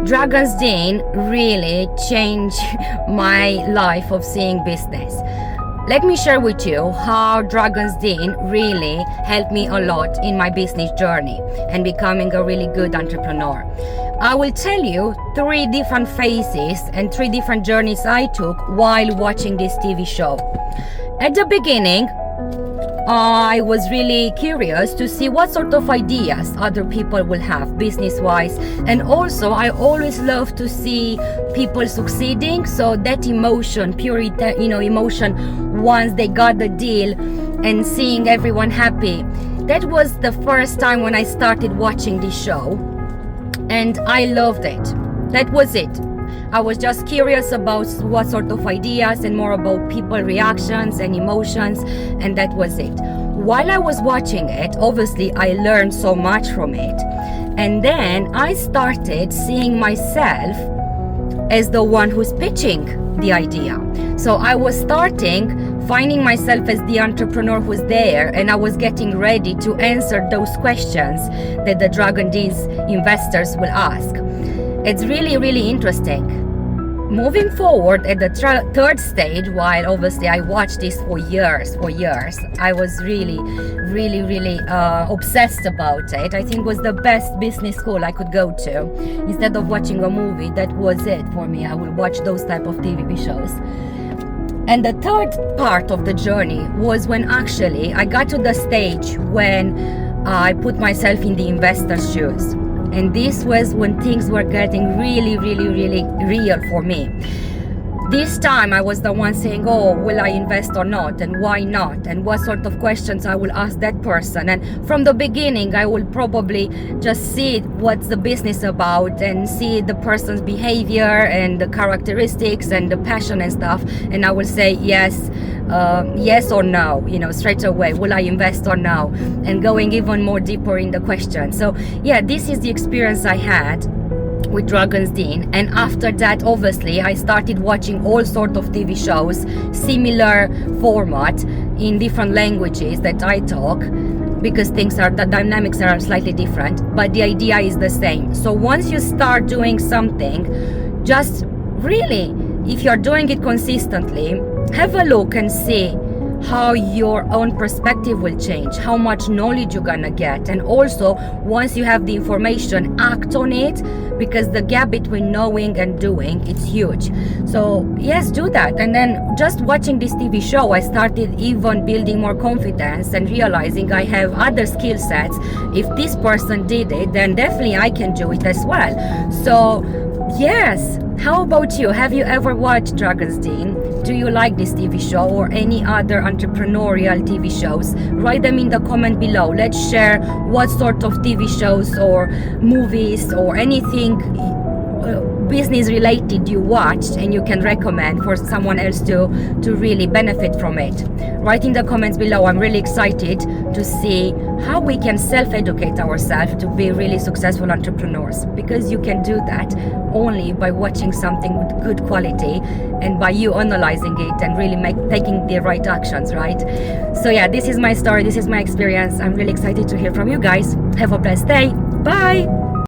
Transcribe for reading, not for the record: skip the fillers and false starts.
Dragon's Den really changed my life of seeing business. Let me share with you how Dragon's Den really helped me a lot in my business journey and becoming a really good entrepreneur. I will tell you 3 different phases and 3 different journeys I took while watching this TV show. At the beginning, I was really curious to see what sort of ideas other people will have business-wise, and also I always love to see people succeeding. So that emotion, pure emotion, once they got the deal and seeing everyone happy, that was the first time when I started watching this show, and I loved it. That was it. I was just curious about what sort of ideas and more about people reactions and emotions, and that was it. While I was watching it, obviously I learned so much from it, and then I started seeing myself as the one who's pitching the idea. So I was finding myself as the entrepreneur who's there, and I was getting ready to answer those questions that the Dragon Den's investors will ask. It's really, really interesting. Moving forward at the 3rd stage, while obviously I watched this for years, I was really obsessed about it. I think it was the best business school I could go to. Instead of watching a movie, that was it for me. I would watch those type of TV shows. And the 3rd part of the journey was when actually I got to the stage when I put myself in the investor's shoes. And this was when things were getting really real for me. This time I was the one saying, oh, will I invest or not, and why not, and what sort of questions I will ask that person. And from the beginning I will probably just see what's the business about and see the person's behavior and the characteristics and the passion and stuff, and I will say yes or no, straight away, will I invest or no, and going even more deeper in the question. So yeah, this is the experience I had with Dragon's Den. And after that, obviously I started watching all sorts of TV shows, similar format in different languages that I talk, because the dynamics are slightly different, but the idea is the same. So once you start doing something, just really, if you're doing it consistently, have a look and see how your own perspective will change, how much knowledge you're gonna get, and also once you have the information, act on it, because the gap between knowing and doing, it's huge. So yes, do that. And then just watching this TV show, I started even building more confidence and realizing I have other skill sets. If this person did it, then definitely I can do it as well. So yes, how about you? Have you ever watched Dragon's Den? Do you like this TV show or any other entrepreneurial TV shows? Write them in the comment below. Let's share what sort of TV shows or movies or anything business related you watched and you can recommend for someone else to really benefit from it. Write in the comments below. I'm really excited to see how we can self-educate ourselves to be really successful entrepreneurs, because you can do that only by watching something with good quality and by you analyzing it and really taking the right actions, right? So yeah, this is my story, this is my experience. I'm really excited to hear from you guys. Have a blessed day. Bye.